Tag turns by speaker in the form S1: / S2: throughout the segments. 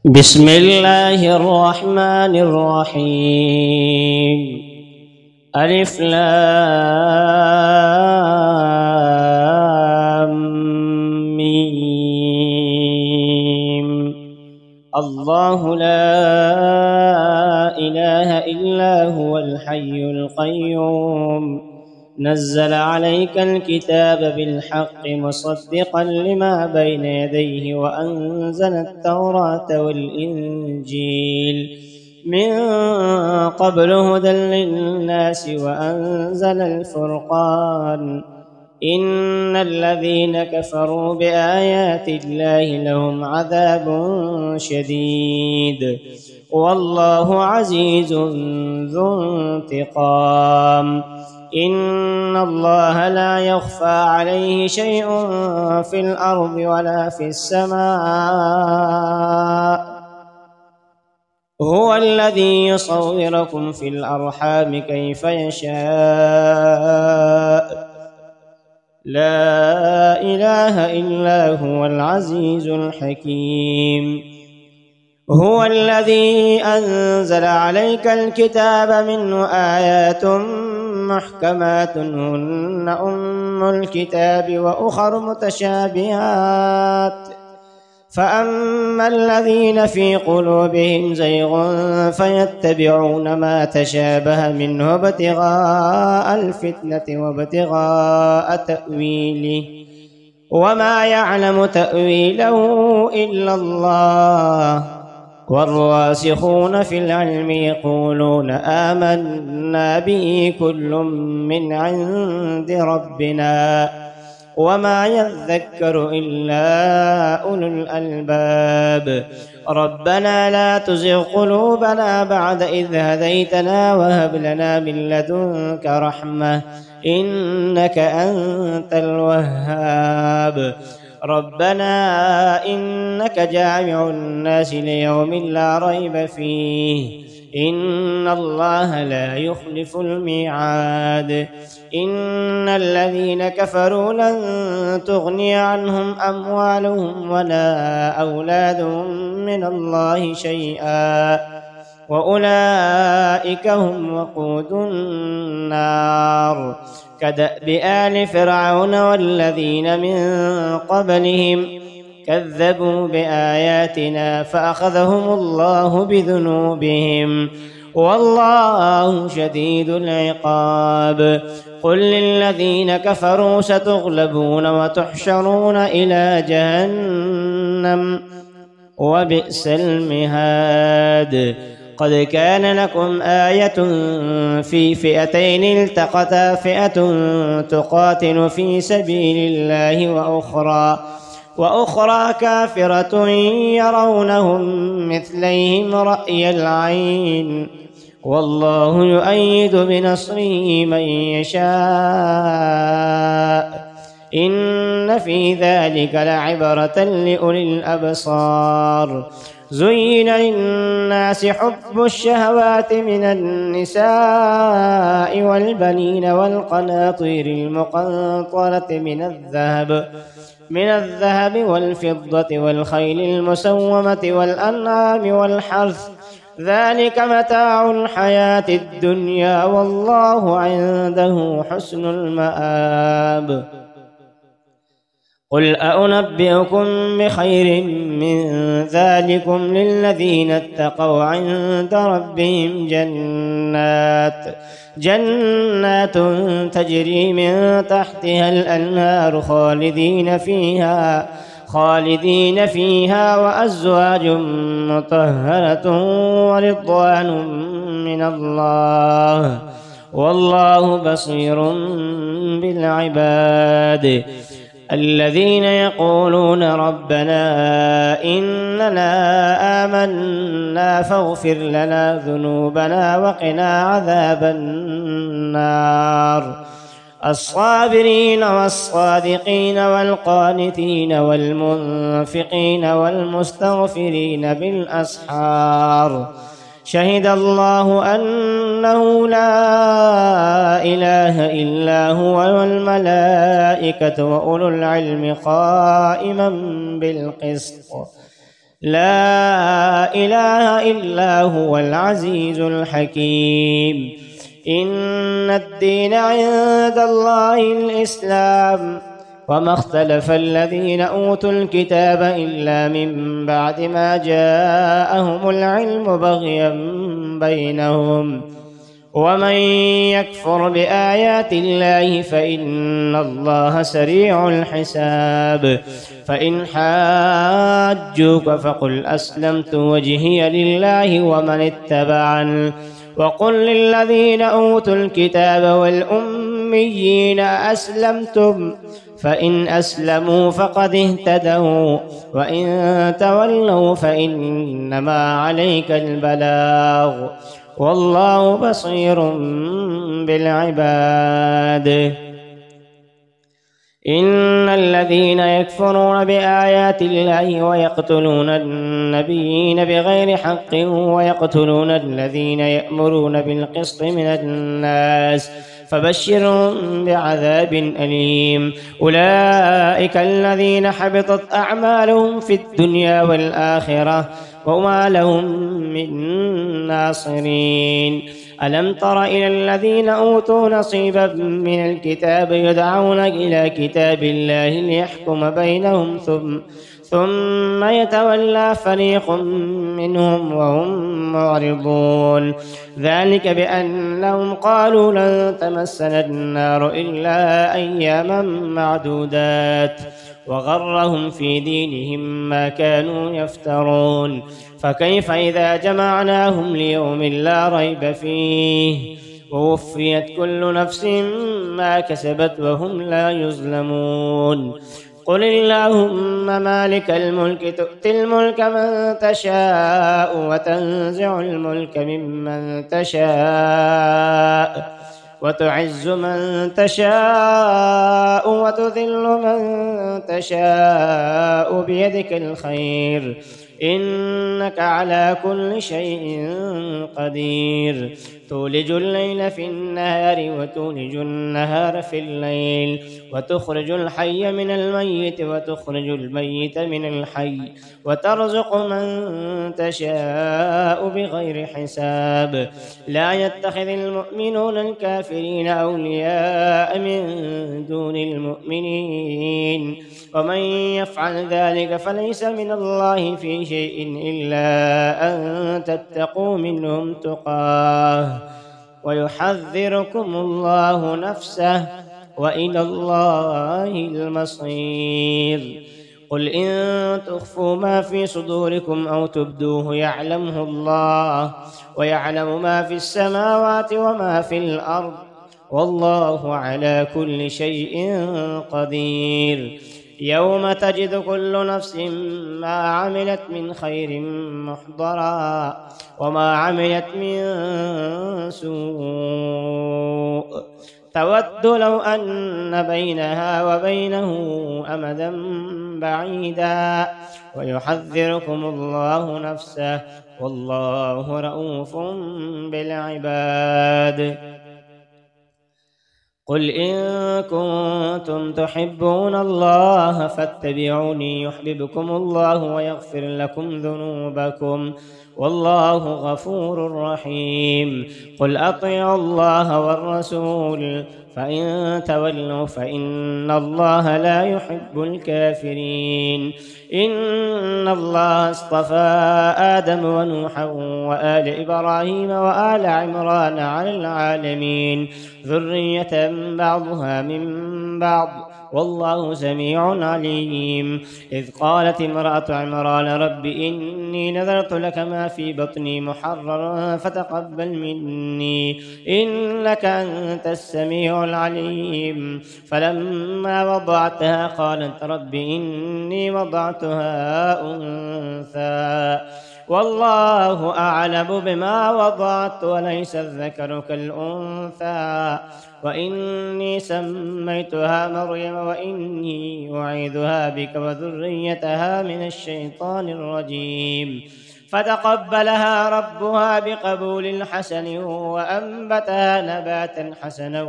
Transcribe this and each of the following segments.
S1: بسم الله الرحمن الرحيم. ألف لام ميم. الله لا إله إلا هو الحي القيوم، نزل عليك الكتاب بالحق مصدقا لما بين يديه وأنزل التوراة والإنجيل من قبل هدى للناس وأنزل الفرقان. إن الذين كفروا بآيات الله لهم عذاب شديد، والله عزيز ذو انتقام. إن الله لا يخفى عليه شيء في الأرض ولا في السماء. هو الذي يصوركم في الأرحام كيف يشاء. لا إله إلا هو العزيز الحكيم. هو الذي أنزل عليك الكتاب منه آيات محكمات هن أم الكتاب وأخر متشابهات، فأما الذين في قلوبهم زيغ فيتبعون ما تشابه منه ابتغاء الفتنة وابتغاء تأويله، وما يعلم تأويله إلا الله. والراسخون في العلم يقولون آمنا به كل من عند ربنا وما يذكر إلا أولو الألباب. ربنا لا تزغ قلوبنا بعد إذ هديتنا وهب لنا من لدنك رحمة إنك أنت الوهاب. ربنا إنك جامع الناس ليوم لا ريب فيه إن الله لا يخلف الميعاد. إن الذين كفروا لن تغني عنهم أموالهم ولا أولادهم من الله شيئا وأولئك هم وقود النار. كدأب آل فرعون والذين من قبلهم كذبوا بآياتنا فأخذهم الله بذنوبهم والله شديد العقاب. قل للذين كفروا ستغلبون وتحشرون إلى جهنم وبئس المهاد. قد كان لكم آية في فئتين التقتا، فئة تقاتل في سبيل الله وأخرى كافرة يرونهم مثليهم رأي العين، والله يؤيد بنصره من يشاء. إن في ذلك لعبرة لأولي الأبصار. زين للناس حب الشهوات من النساء والبنين والقناطير المقنطرة من الذهب والفضة والخيل المسومة والأنعام والحرث، ذلك متاع الحياة الدنيا والله عنده حسن المآب. قل أنبئكم بخير من ذلكم للذين اتقوا عند ربهم جنات تجري من تحتها الأنهار خالدين فيها وأزواج مطهرة ورضوان من الله والله بصير بالعباد. الذين يقولون ربنا إننا آمنا فاغفر لنا ذنوبنا وقنا عذاب النار. الصابرين والصادقين والقانتين والمنفقين والمستغفرين بالأسحار. شهد الله أنه لا إله إلا هو والملائكة وأولو العلم قائما بالقسط لا إله إلا هو العزيز الحكيم. إن الدين عند الله الإسلام، وما اختلف الذين أوتوا الكتاب إلا من بعد ما جاءهم العلم بغيا بينهم. ومن يكفر بآيات الله فإن الله سريع الحساب. فإن حاجوك فقل أسلمت وجهي لله ومن اتبعني، وقل للذين أوتوا الكتاب والأميين أسلمتم، فإن أسلموا فقد اهتدوا، وإن تولوا فإنما عليك البلاغ، والله بصير بالعباد. إن الذين يكفرون بآيات الله ويقتلون النبيين بغير حق ويقتلون الذين يأمرون بالقسط من الناس فبشرهم بعذاب أليم. أولئك الذين حبطت أعمالهم في الدنيا والآخرة وما لهم من ناصرين. ألم تر إلى الذين أوتوا نصيبا من الكتاب يدعون إلى كتاب الله ليحكم بينهم ثم يتولى فريق منهم وهم معرضون. ذلك بأنهم قالوا لن تمسنا النار إلا أياما معدودات، وغرهم في دينهم ما كانوا يفترون. فكيف إذا جمعناهم ليوم لا ريب فيه ووفيت كل نفس ما كسبت وهم لا يظلمون. قل اللهم مالك الملك تؤتي الملك من تشاء وتنزع الملك ممن تشاء وتعز من تشاء وتذل من تشاء بيدك الخير إنك على كل شيء قدير. تولج الليل في النهار وتولج النهار في الليل، وتخرج الحي من الميت وتخرج الميت من الحي، وترزق من تشاء بغير حساب. لا يتخذ المؤمنون الكافرين أولياء من دون المؤمنين، ومن يفعل ذلك فليس من الله في شيء إلا أن تتقوا منهم تقاه، ويحذركم الله نفسه، وإلى الله المصير. قل إن تخفوا ما في صدوركم أو تبدوه يعلمه الله، ويعلم ما في السماوات وما في الأرض، والله على كل شيء قدير. يوم تجد كل نفس ما عملت من خير محضرا وما عملت من سوء، تود لو أن بينها وبينه أمدا بعيدا، ويحذركم الله نفسه، والله رؤوف بالعباد. قل إن كنتم تحبون الله فاتبعوني يحببكم الله ويغفر لكم ذنوبكم، والله غفور رحيم. قل أطيعوا الله والرسول فإن تولوا فإن الله لا يحب الكافرين. إن الله اصطفى آدم ونوحا وآل إبراهيم وآل عمران على العالمين ذرية بعضها من بعض، والله سميع عليم. إذ قالت امرأة عمران رب إني نذرت لك ما في بطني محررا فتقبل مني إنك أنت السميع العليم. فلما وضعتها قالت رب إني وضعتها أنثى والله أعلم بما وضعت وليس الذكر كالأنثى، وإني سميتها مريم وإني أعيذها بك وذريتها من الشيطان الرجيم. فتقبلها ربها بقبول حسن وأنبتها نباتا حسنا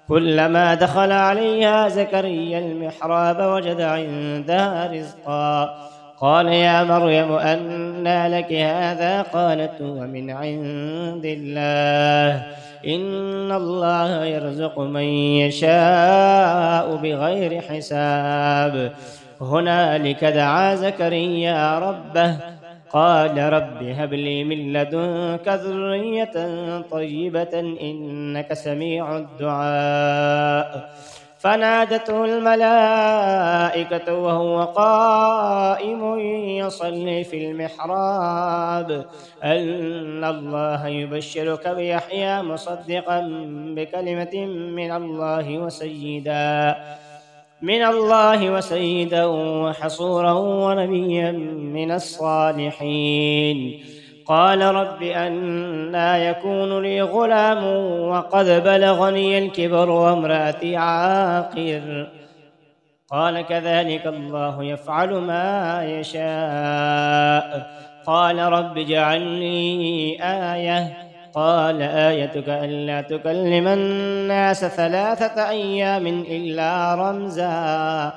S1: كلما دخل عليها زكريا المحراب وجد عندها رزقا. قال يا مريم أنى لك هذا؟ قالت هو من عند الله إن الله يرزق من يشاء بغير حساب. هنالك دعا زكريا ربه قال رب هب لي من لدنك ذرية طيبة إنك سميع الدعاء. فنادته الملائكة وهو قائم يصلي في المحراب أن الله يبشرك بيحيى مصدقا بكلمة من الله وسيدا وحصورا ونبيا من الصالحين. قال رب أنى يكون لي غلام وقد بلغني الكبر وامرأتي عاقر؟ قال كذلك الله يفعل ما يشاء. قال رب اجعل لي آية. قال آيتك ألا تكلم الناس 3 أيام إلا رمزا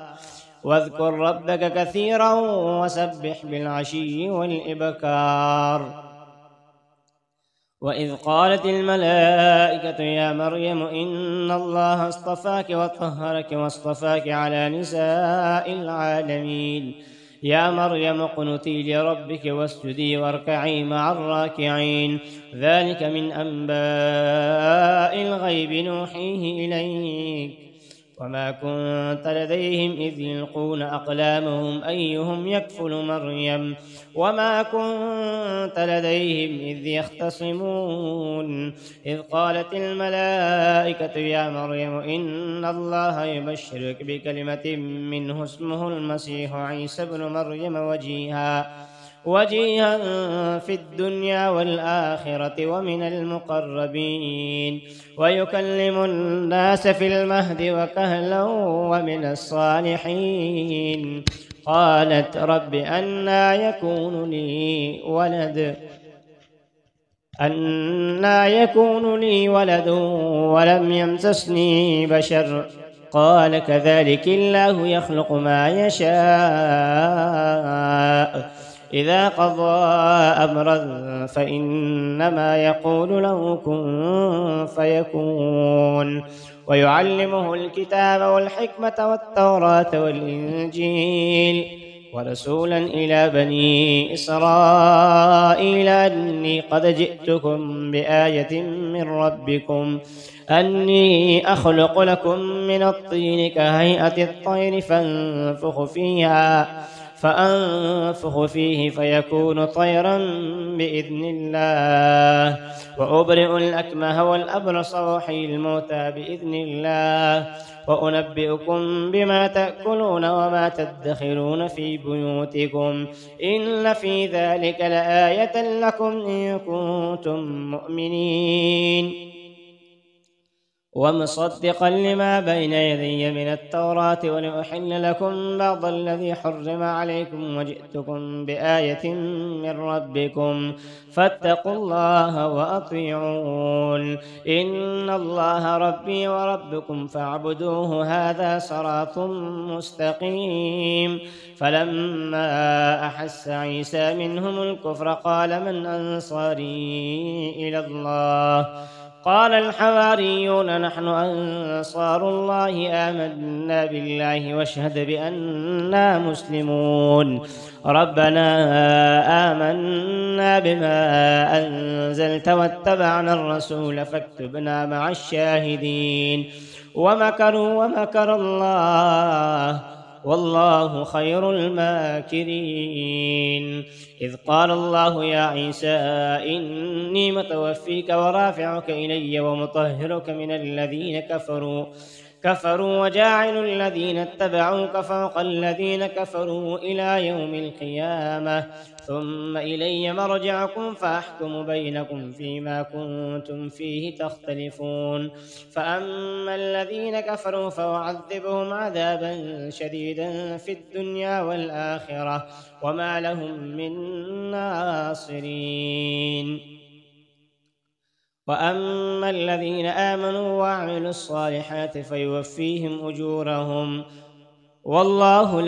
S1: واذكر ربك كثيرا وسبح بالعشي والإبكار. وإذ قالت الملائكة يا مريم إن الله اصطفاك وطهرك واصطفاك على نساء العالمين. يا مريم اقنتي لربك واسجدي واركعي مع الراكعين. ذلك من أنباء الغيب نوحيه إليك وما كنت لديهم إذ يلقون أقلامهم أيهم يكفل مريم وما كنت لديهم إذ يختصمون. إذ قالت الملائكة يا مريم إن الله يبشرك بكلمة منه اسمه المسيح عيسى بن مريم وجيها في الدنيا والآخرة ومن المقربين ويكلم الناس في المهد وكهلا ومن الصالحين. قالت رب أنى يكون لي ولد ولم يمسسني بشر؟ قال كذلك الله يخلق ما يشاء إذا قضى أمرا فإنما يقول له كن فيكون. ويعلمه الكتاب والحكمة والتوراة والإنجيل ورسولا إلى بني إسرائيل أني قد جئتكم بآية من ربكم أني أخلق لكم من الطين كهيئة الطير فأنفخ فيه فيكون طيرا بإذن الله وأبرئ الأكمه والأبرص وأحيي الموتى بإذن الله وأنبئكم بما تأكلون وما تدخرون في بيوتكم إن في ذلك لآية لكم إن كنتم مؤمنين. ومصدقا لما بين يدي من التوراة ولأحل لكم بعض الذي حرم عليكم وجئتكم بآية من ربكم فاتقوا الله وأطيعون إن الله ربي وربكم فاعبدوه هذا صراط مستقيم. فلما أحس عيسى منهم الكفر قال من أنصاري إلى الله؟ قال الحواريون نحن أنصار الله آمنا بالله واشهد بأننا مسلمون. ربنا آمنا بما أنزلت واتبعنا الرسول فاكتبنا مع الشاهدين. ومكروا ومكر الله والله خير الماكرين. إذ قال الله يا عيسى إني متوفيك ورافعك إلي ومطهرك من الذين كفروا وجاعل الذين اتبعوك فوق الذين كفروا إلى يوم القيامة ثم إلي مرجعكم فأحكم بينكم فيما كنتم فيه تختلفون. فأما الذين كفروا فأعذبهم عذابا شديدا في الدنيا والآخرة وما لهم من ناصرين. وأما الذين آمنوا وعملوا الصالحات فيوفيهم أجورهم والله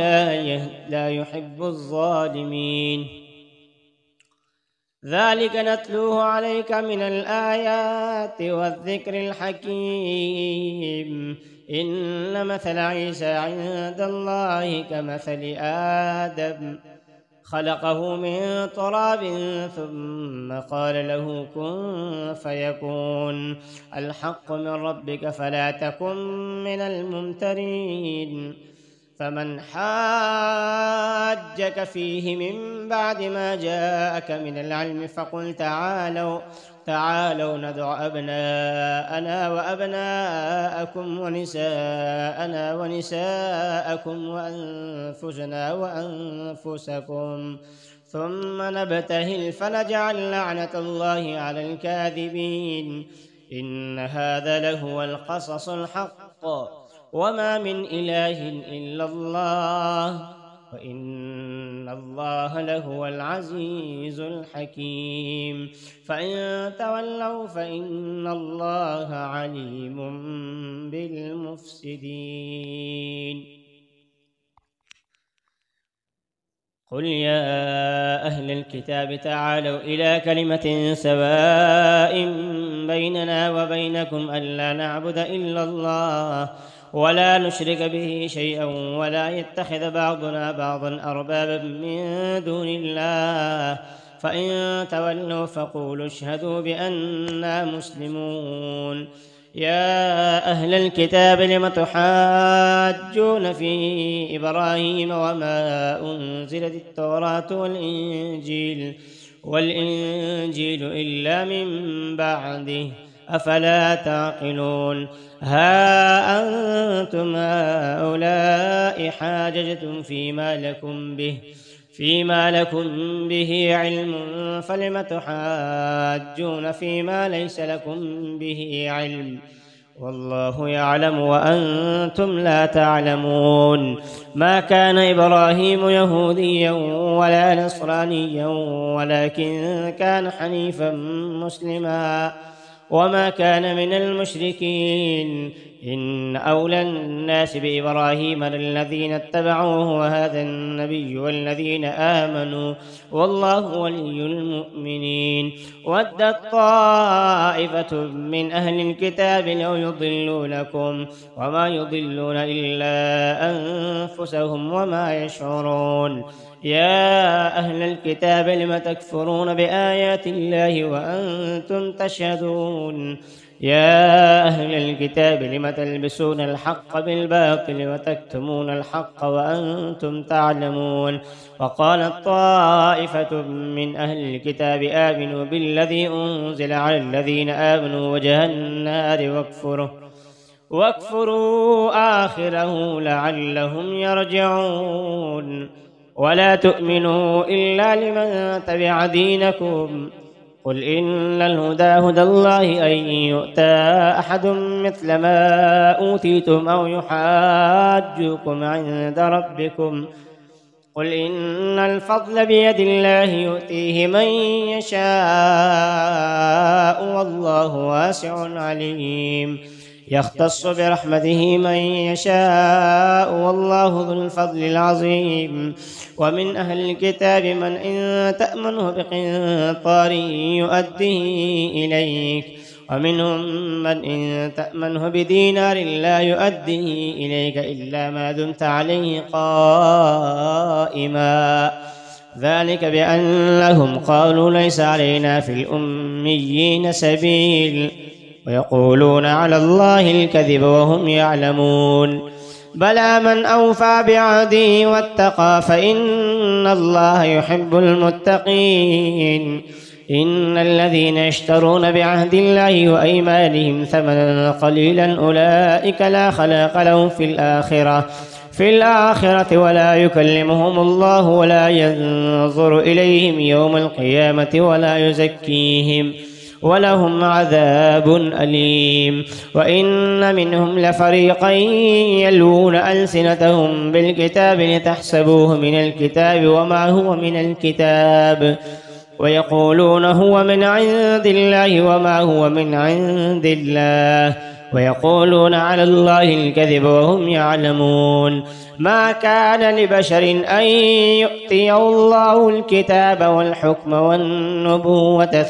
S1: لا يحب الظالمين. ذلك نتلوه عليك من الآيات والذكر الحكيم. إن مثل عيسى عند الله كمثل آدم خلقه من تراب ثم قال له كن فيكون. الحق من ربك فلا تكن من الممترين. فمن حاجك فيه من بعد ما جاءك من العلم فقل تعالوا ندع أبناءنا وأبناءكم ونساءنا ونساءكم وأنفسنا وأنفسكم ثم نبتهل فنجعل لعنة الله على الكاذبين. إن هذا لهو القصص الحق وما من إله إلا الله وإن الله لهو العزيز الحكيم. فإن تولوا فإن الله عليم بالمفسدين. قل يا أهل الكتاب تعالوا إلى كلمة سواء بيننا وبينكم ألا نعبد إلا الله ولا نشرك به شيئا ولا يتخذ بعضنا بعضا أربابا من دون الله. فإن تولوا فقولوا اشهدوا بأننا مسلمون. يا أهل الكتاب لم تحاجون في إبراهيم وما أنزلت التوراة والإنجيل إلا من بعده أفلا تعقلون. ها أنتم هؤلاء حاججتم فيما لكم به علم فلم تحاجون فيما ليس لكم به علم والله يعلم وأنتم لا تعلمون. ما كان إبراهيم يهوديا ولا نصرانيا ولكن كان حنيفا مسلما وما كان من المشركين. إن أولى الناس بإبراهيم الذين اتبعوه وهذا النبي والذين آمنوا والله ولي المؤمنين. ودت طائفة من أهل الكتاب لو يضلونكم وما يضلون إلا أنفسهم وما يشعرون. يا أهل الكتاب لم تكفرون بآيات الله وأنتم تشهدون. يا أهل الكتاب لم تلبسون الحق بالباطل وتكتمون الحق وأنتم تعلمون. وقالت طائفة من أهل الكتاب آمنوا بالذي أنزل على الذين آمنوا وجه النار واكفروا آخره لعلهم يرجعون. ولا تؤمنوا إلا لمن تبع دينكم. قل إن الهدى هدى الله أن يؤتى أحد مثل ما أوتيتم أو يحاجوكم عند ربكم. قل إن الفضل بيد الله يؤتيه من يشاء والله واسع عليم. يختص برحمته من يشاء والله ذو الفضل العظيم. ومن أهل الكتاب من إن تأمنه بقنطار يؤديه إليك ومنهم من إن تأمنه بدينار لا يؤديه إليك إلا ما دمت عليه قائما. ذلك بأنهم قالوا ليس علينا في الأميين سبيل ويقولون على الله الكذب وهم يعلمون. بلى من أوفى بعهده واتقى فإن الله يحب المتقين. إن الذين يشترون بعهد الله وأيمانهم ثمنا قليلا أولئك لا خلاق لهم في الآخرة ولا يكلمهم الله ولا ينظر إليهم يوم القيامة ولا يزكيهم ولهم عذاب أليم. وإن منهم لفريقا يلوون ألسنتهم بالكتاب لتحسبوه من الكتاب وما هو من الكتاب ويقولون هو من عند الله وما هو من عند الله ويقولون على الله الكذب وهم يعلمون. ما كان لبشر أن يؤتيه الله الكتاب والحكم والنبوة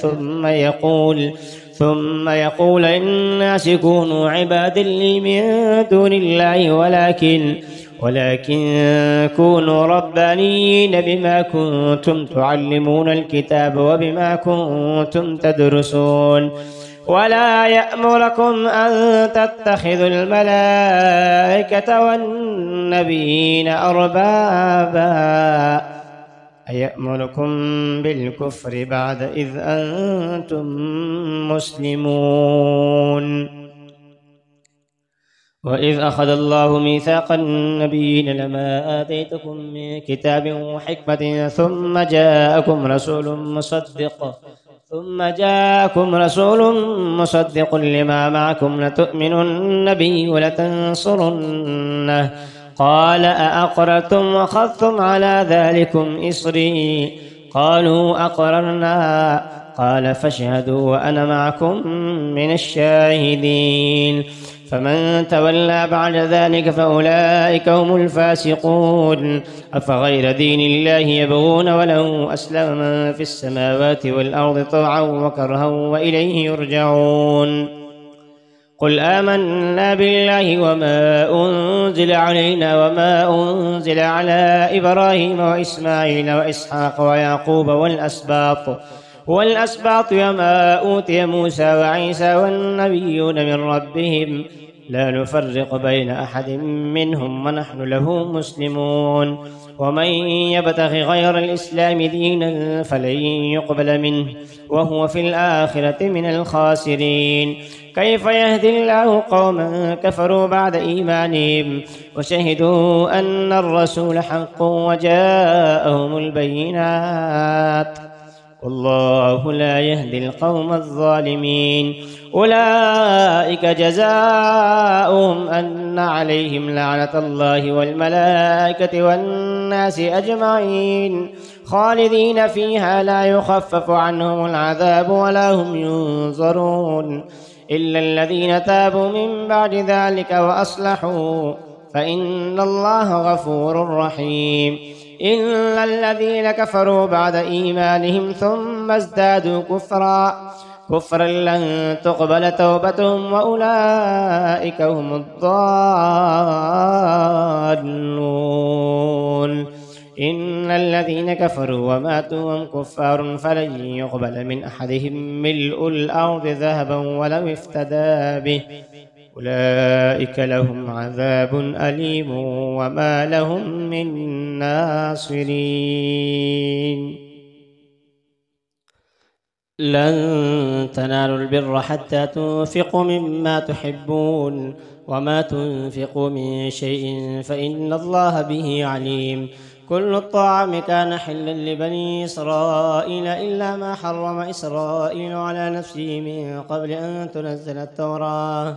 S1: ثم يقول للناس كونوا عبادا لي من دون الله ولكن كونوا ربانيين بما كنتم تعلمون الكتاب وبما كنتم تدرسون. ولا يأمركم أن تتخذوا الملائكة والنبيين أربابا أيأمركم بالكفر بعد إذ أنتم مسلمون. وإذ أخذ الله ميثاق النبيين لما آتيتكم من كتاب وحكمة ثم جاءكم رسول مصدق لما معكم لتؤمنن به ولتنصرنه قال أأقررتم وأخذتم على ذلكم إصري قالوا أقررنا قال فاشهدوا وأنا معكم من الشاهدين. فمن تولى بعد ذلك فأولئك هم الفاسقون. أفغير دين الله يبغون وله أسلم من في السماوات والأرض طوعا وكرها وإليه يرجعون. قل آمنا بالله وما أنزل علينا وما أنزل على إبراهيم وإسماعيل وإسحاق ويعقوب والأسباط وما أوتي موسى وعيسى والنبيون من ربهم لا نفرق بين أحد منهم ونحن له مسلمون. ومن يبتغ غير الإسلام دينا فلن يقبل منه وهو في الآخرة من الخاسرين. كيف يهدي الله قوما كفروا بعد إيمانهم وشهدوا أن الرسول حق وجاءهم البينات والله لا يهدي القوم الظالمين. أولئك جزاؤهم أن عليهم لعنة الله والملائكة والناس أجمعين خالدين فيها لا يخفف عنهم العذاب ولا هم ينظرون إلا الذين تابوا من بعد ذلك وأصلحوا فإن الله غفور رحيم. إلا الذين كفروا بعد إيمانهم ثم ازدادوا كفرا لن تقبل توبتهم وأولئك هم الضالون. إن الذين كفروا وماتوا وهم كفار فلن يقبل من أحدهم ملء الأرض ذهبا ولو افتدى به أولئك لهم عذاب أليم وما لهم من ناصرين. لن تنالوا البر حتى تنفقوا مما تحبون وما تنفقوا من شيء فإن الله به عليم. كل الطعام كان حلا لبني إسرائيل إلا ما حرم إسرائيل على نفسه من قبل أن تنزل التوراة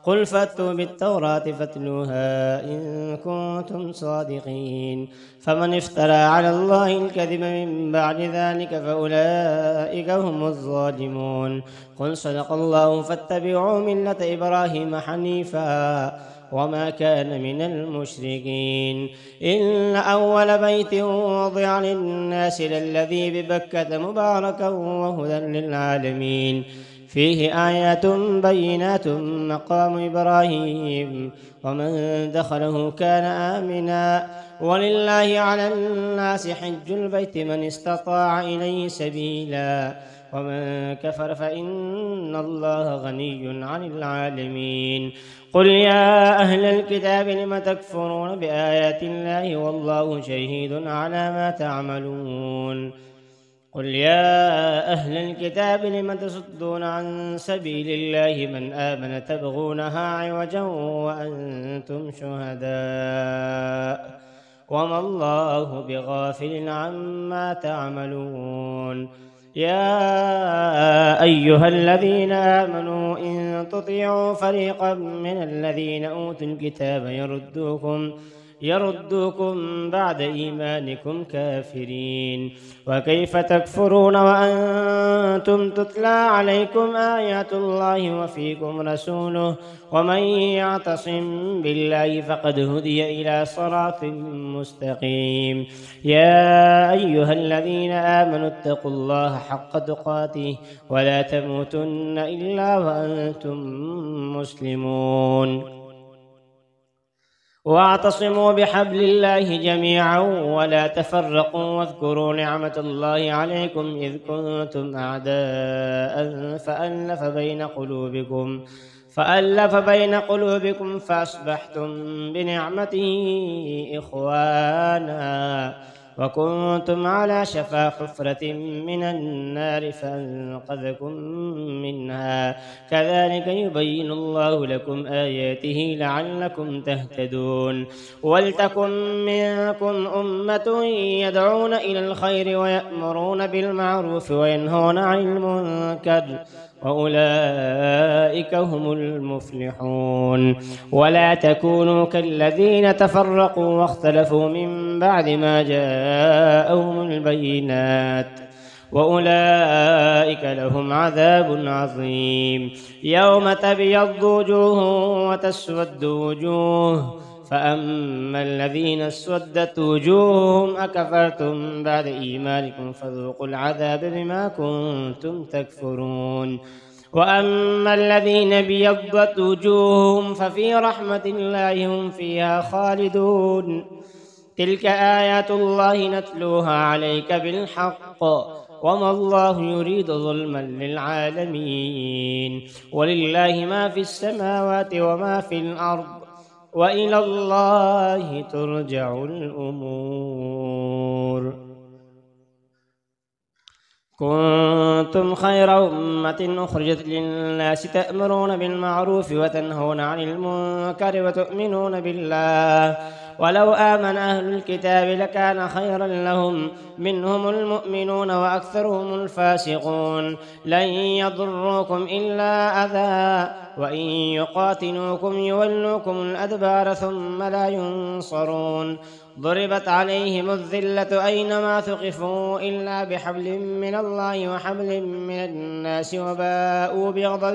S1: قل فأتوا بالتوراة فاتلوها إن كنتم صادقين. فمن افترى على الله الكذب من بعد ذلك فأولئك هم الظالمون. قل صدق الله فاتبعوا ملة إبراهيم حنيفا وما كان من المشركين. إن أول بيت وضع للناس للذي ببكة مباركا وهدى للعالمين فيه آيات بينات مقام إبراهيم ومن دخله كان آمنا ولله على الناس حج البيت من استطاع إليه سبيلا ومن كفر فإن الله غني عن العالمين. قل يا أهل الكتاب لم تكفرون بآيات الله والله شهيد على ما تعملون. قل يا أهل الكتاب لم تصدون عن سبيل الله من آمن تبغونها عوجا وأنتم شهداء وما الله بغافل عما تعملون. يا أيها الذين آمنوا إن تطيعوا فريقا من الذين أوتوا الكتاب يردوكم بعد إيمانكم كافرين. وكيف تكفرون وأنتم تتلى عليكم آيات الله وفيكم رسوله ومن يعتصم بالله فقد هدي إلى صراط مستقيم. يا أيها الذين آمنوا اتقوا الله حق تقاته ولا تموتن إلا وأنتم مسلمون. واعتصموا بحبل الله جميعا ولا تفرقوا واذكروا نعمة الله عليكم إذ كنتم أعداء فألف بين قلوبكم فأصبحتم بنعمته إخوانا وكنتم على شفا حفرة من النار فأنقذكم منها. كذلك يبين الله لكم آياته لعلكم تهتدون. ولتكن منكم أمة يدعون إلى الخير ويأمرون بالمعروف وينهون عن المنكر وأولئك هم المفلحون. ولا تكونوا كالذين تفرقوا واختلفوا من بعد ما جاءهم البينات وأولئك لهم عذاب عظيم. يوم تبيض وجوه وتسود وجوه فأما الذين اسودت وجوههم أكفرتم بعد إيمانكم فذوقوا العذاب بما كنتم تكفرون. وأما الذين ابيضت وجوههم ففي رحمة الله هم فيها خالدون. تلك آيات الله نتلوها عليك بالحق وما الله يريد ظلما للعالمين. ولله ما في السماوات وما في الأرض وإلى الله ترجع الأمور. كنتم خير أمة أخرجت للناس تأمرون بالمعروف وتنهون عن المنكر وتؤمنون بالله. ولو آمن أهل الكتاب لكان خيرا لهم منهم المؤمنون وأكثرهم الفاسقون. لن يضروكم إلا أذى وإن يقاتلوكم يولوكم الأدبار ثم لا ينصرون. ضربت عليهم الذلة أينما ثقفوا إلا بحبل من الله وحبل من الناس وباءوا بغضب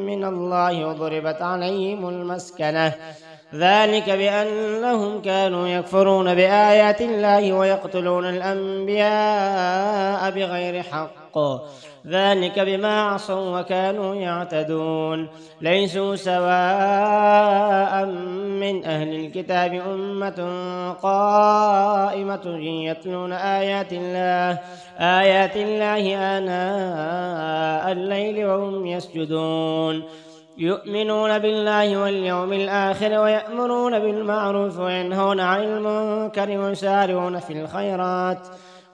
S1: من الله وضربت عليهم المسكنة ذلك بأنهم كانوا يكفرون بآيات الله ويقتلون الأنبياء بغير حق ذلك بما عصوا وكانوا يعتدون. ليسوا سواء من أهل الكتاب أمة قائمة يتلون آيات الله آناء الليل وهم يسجدون. يؤمنون بالله واليوم الآخر ويأمرون بالمعروف وينهون عن المنكر ويسارعون في الخيرات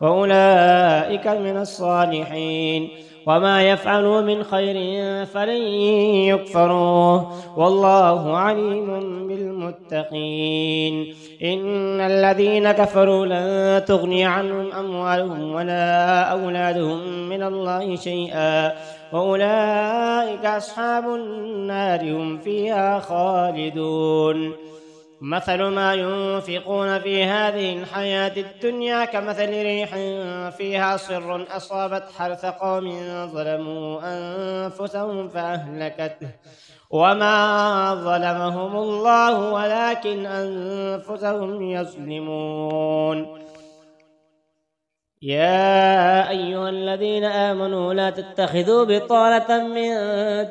S1: وأولئك من الصالحين. وما يفعلوا من خير فلن يكفروه والله عليم بالمتقين. إن الذين كفروا لن تغني عنهم أموالهم ولا أولادهم من الله شيئا وأولئك أصحاب النار هم فيها خالدون. مثل ما ينفقون في هذه الحياة الدنيا كمثل ريح فيها صر أصابت حرث قوم ظلموا أنفسهم فأهلكته وما ظلمهم الله ولكن أنفسهم يظلمون. يا أيها الذين آمنوا لا تتخذوا بطانة من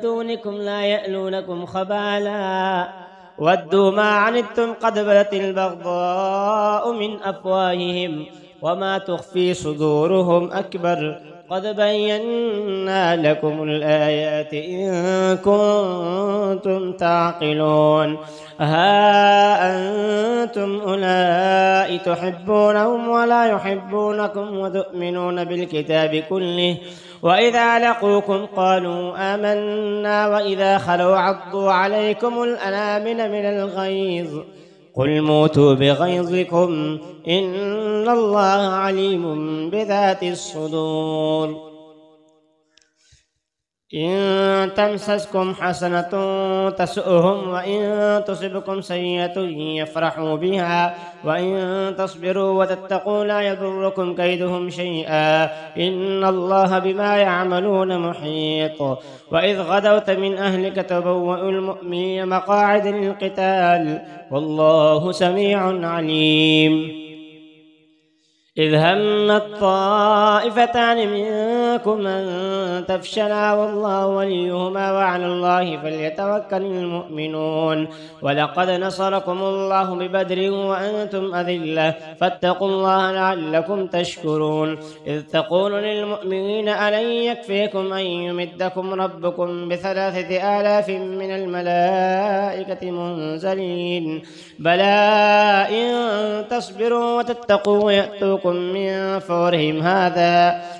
S1: دونكم لا يألونكم خبالا ودوا ما عنتم قد بدت البغضاء من أفواههم وما تخفي صدورهم أكبر قد بينا لكم الآيات إن كنتم تعقلون. ها أنتم أولئك تحبونهم ولا يحبونكم وتؤمنون بالكتاب كله وإذا لقوكم قالوا آمنا وإذا خلوا عضوا عليكم الأنامل من الغيظ قل موتوا بغيظكم إن الله عليم بذات الصدور. إن تمسسكم حسنة تسؤهم وإن تصبكم سيئة يفرحوا بها وإن تصبروا وتتقوا لا يضركم كيدهم شيئا إن الله بما يعملون محيط. وإذ غدوت من أهلك تبوأ المؤمنين مقاعد للقتال والله سميع عليم. إذ همت طائفتان منكم أن تفشلا والله وليهما وعلى الله فليتوكل المؤمنون. ولقد نصركم الله ببدر وأنتم أذلة فاتقوا الله لعلكم تشكرون. إذ تقول للمؤمنين ألن يكفيكم أن يمدكم ربكم ب3,000 من الملائكة منزلين بلى إن تصبروا وتتقوا يأتوكم من فورهم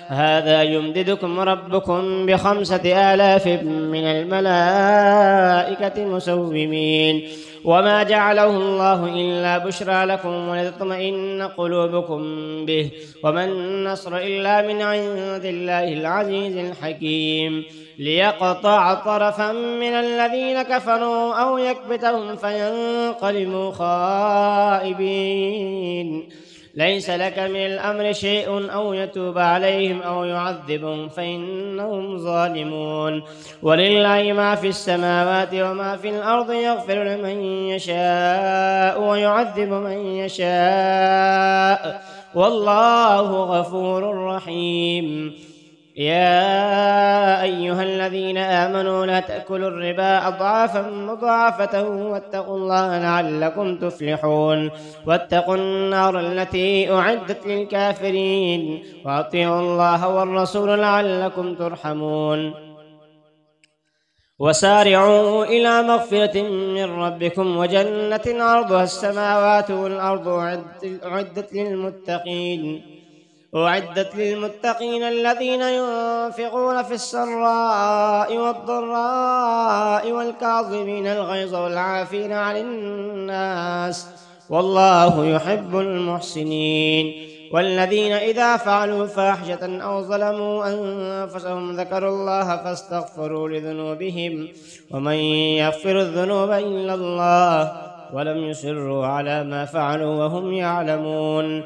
S1: هذا يمددكم ربكم ب5,000 من الملائكة مسومين. وما جعله الله إلا بشرى لكم ولتطمئن قلوبكم به وما النصر إلا من عند الله العزيز الحكيم. ليقطع طرفا من الذين كفروا أو يكبتهم فينقلبوا خائبين. ليس لك من الأمر شيء أو يتوب عليهم أو يعذبهم فإنهم ظالمون. ولله ما في السماوات وما في الأرض يغفر لمن يشاء ويعذب من يشاء والله غفور رحيم. يا أيها الذين آمنوا لا تأكلوا الربا أضعافا مضاعفة واتقوا الله لعلكم تفلحون. واتقوا النار التي أعدت للكافرين وأطيعوا الله والرسول لعلكم ترحمون. وسارعوا إلى مغفرة من ربكم وجنة عرضها السماوات والأرض أعدت للمتقين الذين ينفقون في السراء والضراء والكاظمين الغيظ والعافين عن الناس والله يحب المحسنين. والذين إذا فعلوا فاحشة أو ظلموا أنفسهم ذكروا الله فاستغفروا لذنوبهم ومن يغفر الذنوب إلا الله ولم يصروا على ما فعلوا وهم يعلمون.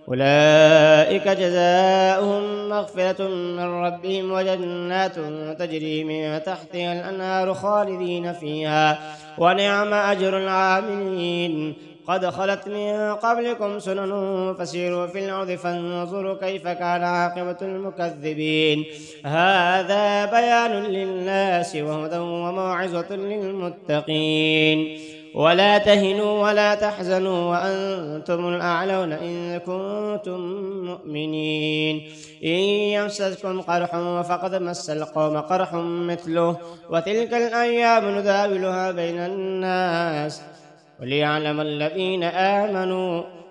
S1: أولئك جزاؤهم مغفرة من ربهم وجنات تجري من تحتها الأنهار خالدين فيها ونعم أجر العاملين. قد خلت من قبلكم سنن فسيروا في الأرض فانظروا كيف كان عاقبة المكذبين. هذا بيان للناس وهدى وموعظة للمتقين. ولا تهنوا ولا تحزنوا وأنتم الأعلون إن كنتم مؤمنين. إن يمسسكم قرح فقد مس القوم قرح مثله وتلك الأيام نداولها بين الناس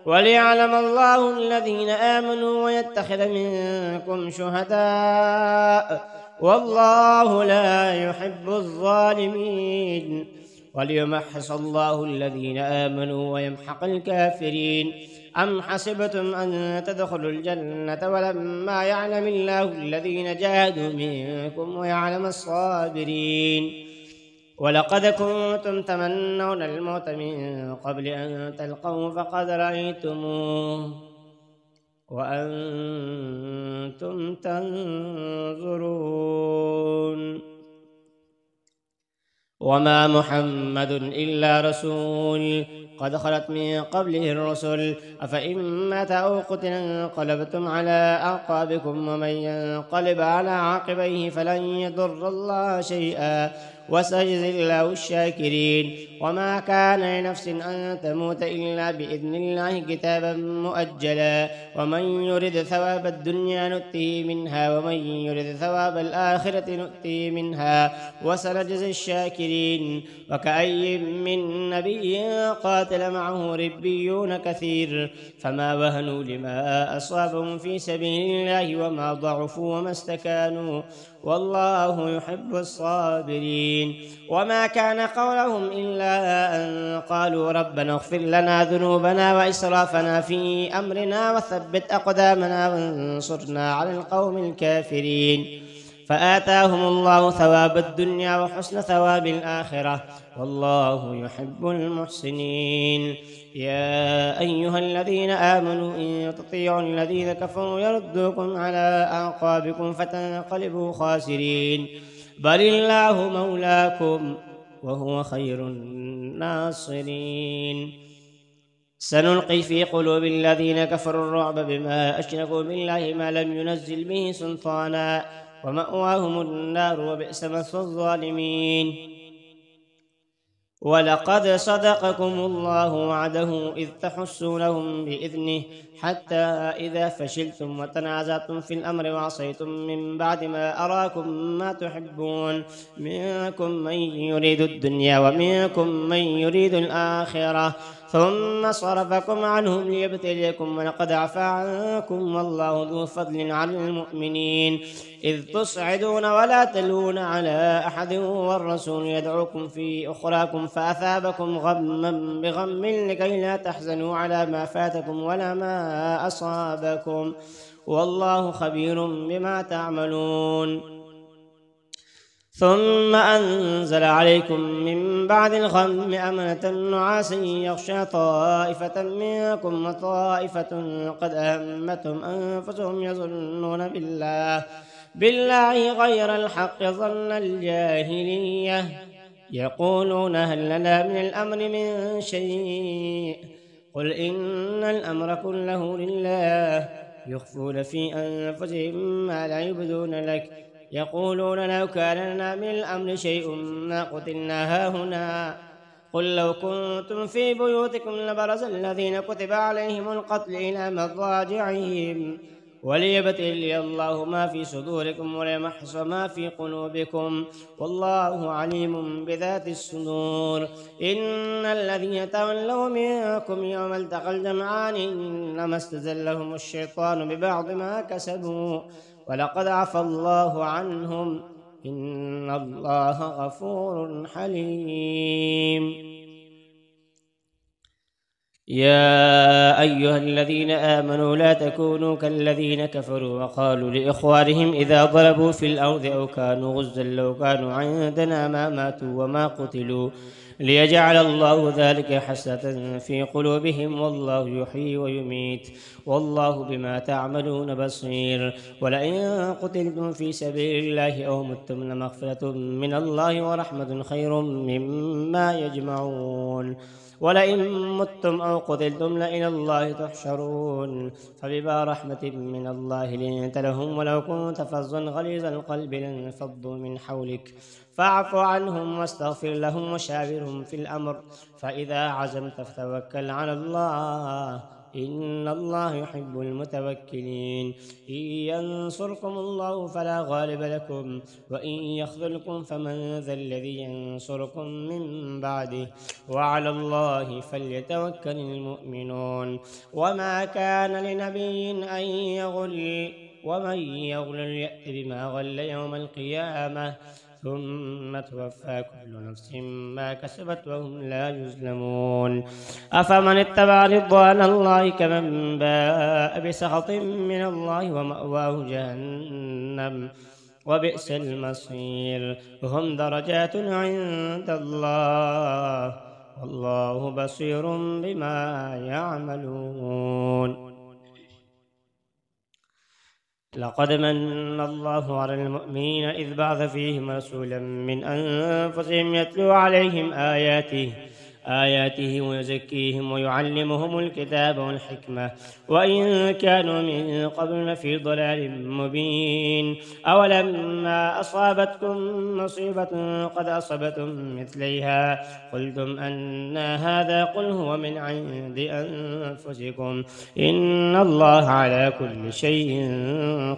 S1: وليعلم الله الذين آمنوا ويتخذ منكم شهداء والله لا يحب الظالمين. وليمحص الله الذين آمنوا ويمحق الكافرين. أم حسبتم أن تدخلوا الجنة ولما يعلم الله الذين جاهدوا منكم ويعلم الصابرين. ولقد كنتم تمنون الموت من قبل أن تلقوه فقد رأيتموه وأنتم تنظرون. وما محمد إلا رسول قد خلت من قبله الرسل أفإن مات أو قتل انقلبتم على أعقابكم ومن ينقلب على عاقبيه فلن يضر الله شيئا وسيجزي الله الشاكرين. وما كان لنفس أن تموت إلا بإذن الله كتابا مؤجلا ومن يرد ثواب الدنيا نؤته منها ومن يرد ثواب الآخرة نؤته منها وسنجزي الشاكرين. وكأي من نبي قاتل معه ربيون كثير فما وهنوا لما أصابهم في سبيل الله وما ضعفوا وما استكانوا والله يحب الصابرين. وما كان قولهم إلا أن قالوا ربنا اغفر لنا ذنوبنا وإسرافنا في أمرنا وثبت أقدامنا وانصرنا على القوم الكافرين. فآتاهم الله ثواب الدنيا وحسن ثواب الآخرة والله يحب المحسنين. يا أيها الذين آمنوا إن تطيعوا الذين كفروا يردوكم على أعقابكم فتنقلبوا خاسرين بل الله مولاكم وهو خير الناصرين. سنلقي في قلوب الذين كفروا الرعب بما أشركوا بالله ما لم ينزل به سلطانا ومأواهم النار وبئس مثوى الظالمين. ولقد صدقكم الله وعده إذ تحسونهم بإذنه حتى إذا فشلتم وتنازعتم في الأمر وعصيتم من بعد ما أراكم ما تحبون منكم من يريد الدنيا ومنكم من يريد الآخرة ثم صرفكم عنهم ليبتليكم ولقد عفا عنكم والله ذو فضل على المؤمنين إذ تصعدون ولا تلون على أحد والرسول يدعوكم في أخراكم فأثابكم غما بغم لكي لا تحزنوا على ما فاتكم ولا ما أصابكم والله خبير بما تعملون. ثم أنزل عليكم من بعد الغم أمنة نعاسا يغشى طائفة منكم وطائفة قد أهمتهم أنفسهم يظنون بالله غير الحق ظن الجاهلية يقولون هل لنا من الأمر من شيء قل إن الأمر كله لله يخفون في أنفسهم ما لا يبدون لك يقولون لو كان لنا من الأمر شيء ما قتلنا هاهنا قل لو كنتم في بيوتكم لبرز الذين كتب عليهم القتل إلى مضاجعهم وليبتلي الله ما في صدوركم وليمحص ما في قلوبكم والله عليم بذات الصدور. إن الذين تولوا منكم يوم التقى الجمعان إنما استزلهم الشيطان ببعض ما كسبوا ولقد عفى الله عنهم إن الله غفور حليم. يا أيها الذين آمنوا لا تكونوا كالذين كفروا وقالوا لإخوانهم إذا ضربوا في الأرض أو كانوا غزا لو كانوا عندنا ما ماتوا وما قتلوا ليجعل الله ذلك حسرة في قلوبهم والله يحيي ويميت والله بما تعملون بصير. ولئن قتلتم في سبيل الله أو متم لمغفرة من الله ورحمة خير مما يجمعون. ولئن متم أو قتلتم لإلى الله تحشرون فبما رحمة من الله لنت لهم ولو كنت فظا غليظ القلب لانفضوا من حولك فاعف عنهم واستغفر لهم وشاورهم في الأمر فإذا عزمت فتوكل على الله إن الله يحب المتوكلين. إن ينصركم الله فلا غالب لكم وإن يخذلكم فمن ذا الذي ينصركم من بعده وعلى الله فليتوكل المؤمنون. وما كان لنبي أن يغل ومن يغل يأت بما غل يوم القيامة ثم توفى كل نفس ما كسبت وهم لا يظلمون. أفمن اتبع رضوان الله كمن باء بسخط من الله ومأواه جهنم وبئس المصير. هم درجات عند الله والله بصير بما يعملون. لقد من الله على المؤمنين إذ بعث فيهم رسولا من أنفسهم يتلو عليهم آياته ويزكيهم ويعلمهم الكتاب والحكمة وإن كانوا من قبل لفي ضلال مبين. أولما أصابتكم مصيبة قد أصبتم مثليها قلتم أن هذا قل هو من عند أنفسكم إن الله على كل شيء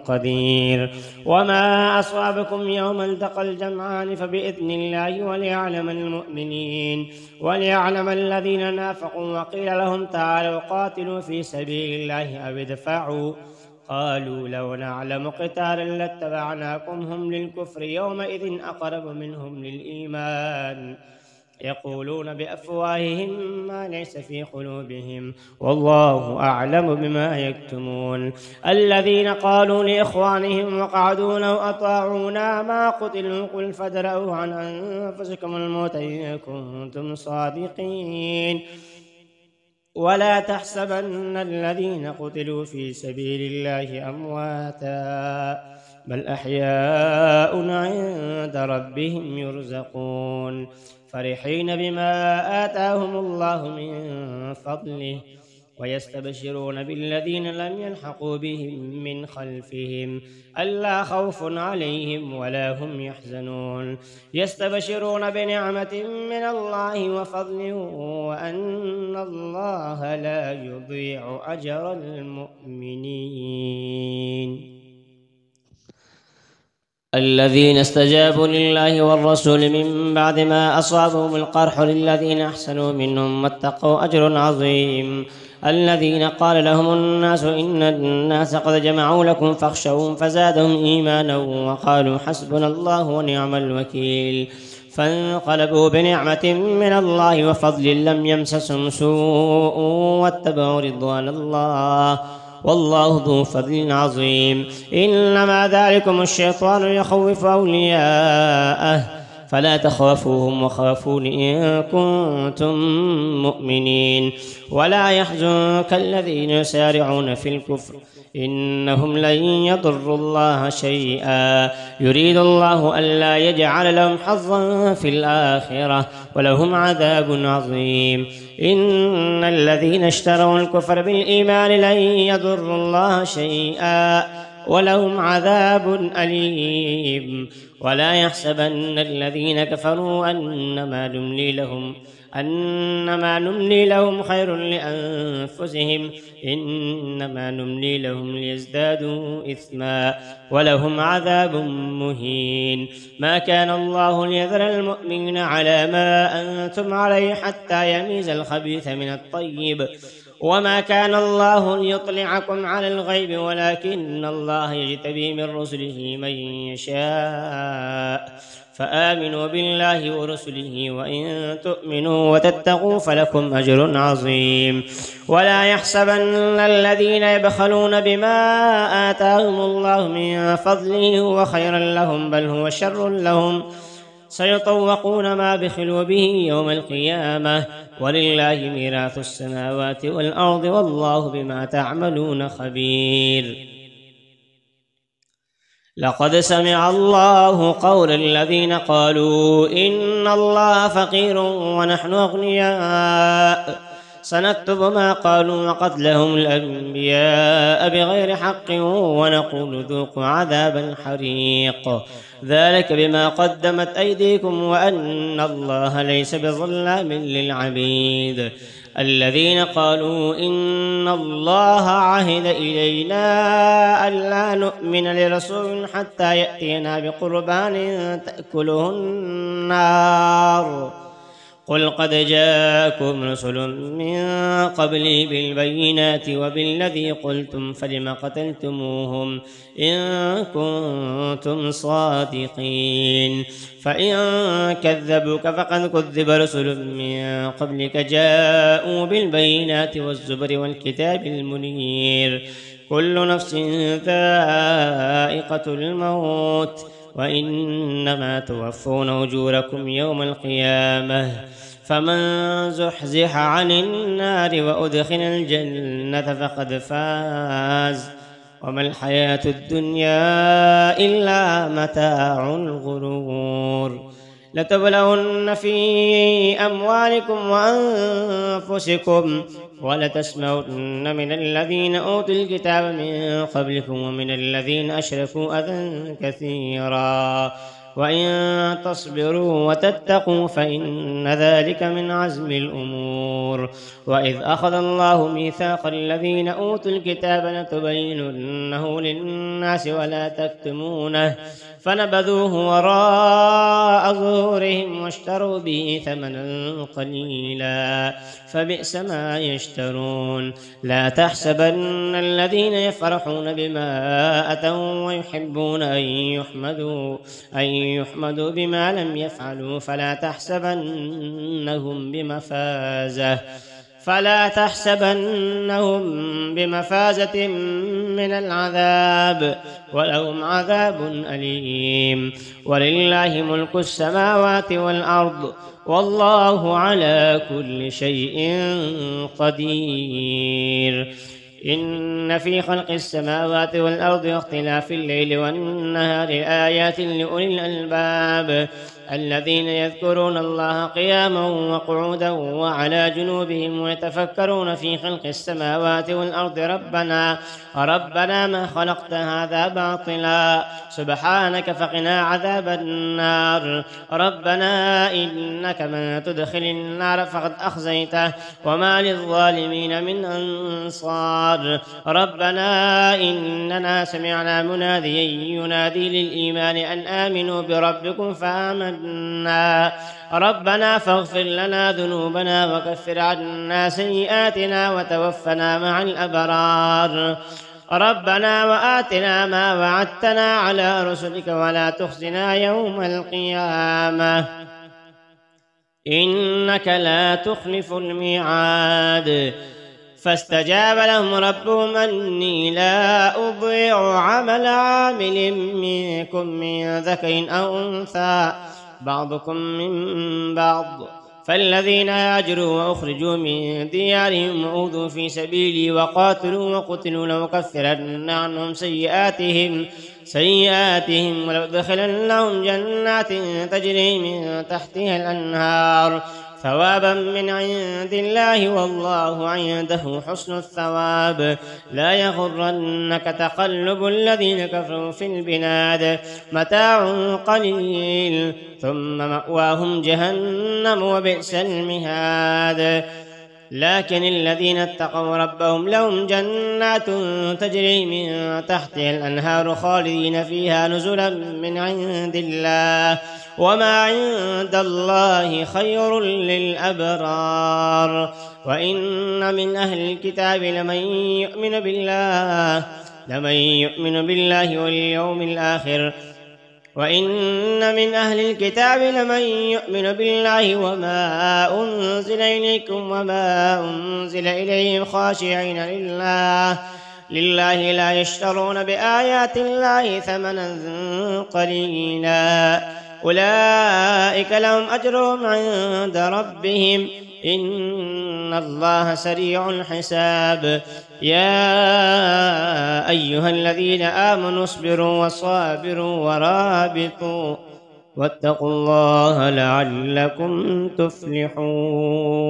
S1: قدير. وما أصابكم يوم التقى الجمعان فبإذن الله وليعلم المؤمنين وليعلم الذين نافقوا وقيل لهم تعالوا قاتلوا في سبيل الله أو ادفعوا قالوا لو نعلم قتالا لاتبعناكم هم للكفر يومئذ أقرب منهم للإيمان يقولون بأفواههم ما ليس في قلوبهم والله أعلم بما يكتمون. الذين قالوا لإخوانهم وقعدوا لو أطاعونا ما قتلوا قل فادرءوا عن أنفسكم الموت إن كنتم صادقين ولا تحسبن الذين قتلوا في سبيل الله أمواتا بل أحياء عند ربهم يرزقون فرحين بما آتاهم الله من فضله ويستبشرون بالذين لم يلحقوا بهم من خلفهم ألا خوف عليهم ولا هم يحزنون يستبشرون بنعمة من الله وفضل وأن الله لا يضيع أجر المؤمنين. الذين استجابوا لله والرسول من بعد ما أصابهم القرح للذين أحسنوا منهم واتقوا أجر عظيم. الذين قال لهم الناس إن الناس قد جمعوا لكم فاخشوهم فزادهم إيمانا وقالوا حسبنا الله ونعم الوكيل فانقلبوا بنعمة من الله وفضل لم يمسسهم سوء واتبعوا رضوان الله والله ذو فضل عظيم. إنما ذلكم الشيطان يخوف أولياءه فلا تخافوهم وخافون إن كنتم مؤمنين ولا يحزنك الذين يسارعون في الكفر إنهم لن يضروا الله شيئا يريد الله ألا يجعل لهم حظا في الآخرة ولهم عذاب عظيم. إن الذين اشتروا الكفر بالإيمان لن يضروا الله شيئا ولهم عذاب أليم. ولا يحسبن الذين كفروا أنما نملي لهم خير لأنفسهم إنما نملي لهم ليزدادوا إثما ولهم عذاب مهين. ما كان الله ليذر المؤمنين على ما أنتم عليه حتى يميز الخبيث من الطيب وما كان الله ليطلعكم على الغيب ولكن الله يجتبي من رسله من يشاء فآمنوا بالله ورسله وإن تؤمنوا وتتقوا فلكم أجر عظيم. ولا يحسبن الذين يبخلون بما آتاهم الله من فضله هو خيرا لهم بل هو شر لهم سيطوقون ما بخلوا به يوم القيامة ولله ميراث السماوات والأرض والله بما تعملون خبير. لقد سمع الله قول الذين قالوا إن الله فقير ونحن أغنياء سنكتب ما قالوا وقتلهم الأنبياء بغير حق ونقول ذوقوا عذاب الحريق ذلك بما قدمت أيديكم وأن الله ليس بظلام للعبيد. الذين قالوا إن الله عهد إلينا ألا نؤمن لرسول حتى يأتينا بقربان تأكله النار قل قد جاءكم رسل من قبلي بالبينات وبالذي قلتم فلم قتلتموهم إن كنتم صادقين فإن كذبوك فقد كذب رسل من قبلك جاءوا بالبينات والزبر والكتاب المنير كل نفس ذائقة الموت وإنما توفون أجوركم يوم القيامة فمن زحزح عن النار وأدخل الجنة فقد فاز وما الحياة الدنيا إلا متاع الغرور. لتبلون في أموالكم وأنفسكم ولتسمعن من الذين أوتوا الكتاب من قبلكم ومن الذين أشركوا أذى كثيرا وإن تصبروا وتتقوا فإن ذلك من عزم الأمور. وإذ أخذ الله ميثاق الذين أوتوا الكتاب لتبيننه للناس ولا تكتمونه فنبذوه وراء ظهورهم واشتروا به ثمنا قليلا فبئس ما يشترون. لا تحسبن الذين يفرحون بما أتوا ويحبون أن يحمدوا بما لم يفعلوا فلا تحسبنهم بمفازة من العذاب، ولهم عذاب أليم. ولله ملك السماوات والأرض، والله على كل شيء قدير. إن في خلق السماوات والأرض واختلاف الليل والنهار آيات لأولي الألباب الذين يذكرون الله قياما وقعودا وعلى جنوبهم ويتفكرون في خلق السماوات والأرض ربنا ما خلقت هذا باطلا سبحانك فقنا عذاب النار. ربنا إنك من تدخل النار فقد أخزيته وما للظالمين من أنصار. ربنا إننا سمعنا مناديا ينادي للإيمان أن آمنوا بربكم فآمنا. ربنا فاغفر لنا ذنوبنا وكفر عنا سيئاتنا وتوفنا مع الأبرار. ربنا وآتنا ما وعدتنا على رسلك ولا تخزنا يوم القيامة إنك لا تخلف الميعاد. فاستجاب لهم ربهم أني لا أضيع عمل عامل منكم من ذكر أو أنثى بعضكم من بعض، فالذين هاجروا وأخرجوا من ديارهم وأوذوا في سبيلي وقاتلوا وقتلوا لأكفرن عنهم سيئاتهم ولأدخلنهم جنات تجري من تحتها الأنهار ثوابا من عند الله، والله عنده حسن الثواب. لا يغرنك تقلب الذين كفروا في البلاد، متاع قليل ثم مأواهم جهنم وبئس المهاد. لكن الذين اتقوا ربهم لهم جنات تجري من تحتها الأنهار خالدين فيها نزلا من عند الله، وما عند الله خير للأبرار. وإن من أهل الكتاب لمن يؤمن بالله واليوم الآخر وما أنزل إليكم وما أنزل إليهم خاشعين لله لا يشترون بآيات الله ثمنا قليلا، أولئك لهم أجرهم عند ربهم إن الله سريع الحساب. يا أيها الذين آمنوا اصبروا وصابروا ورابطوا واتقوا الله لعلكم تفلحون.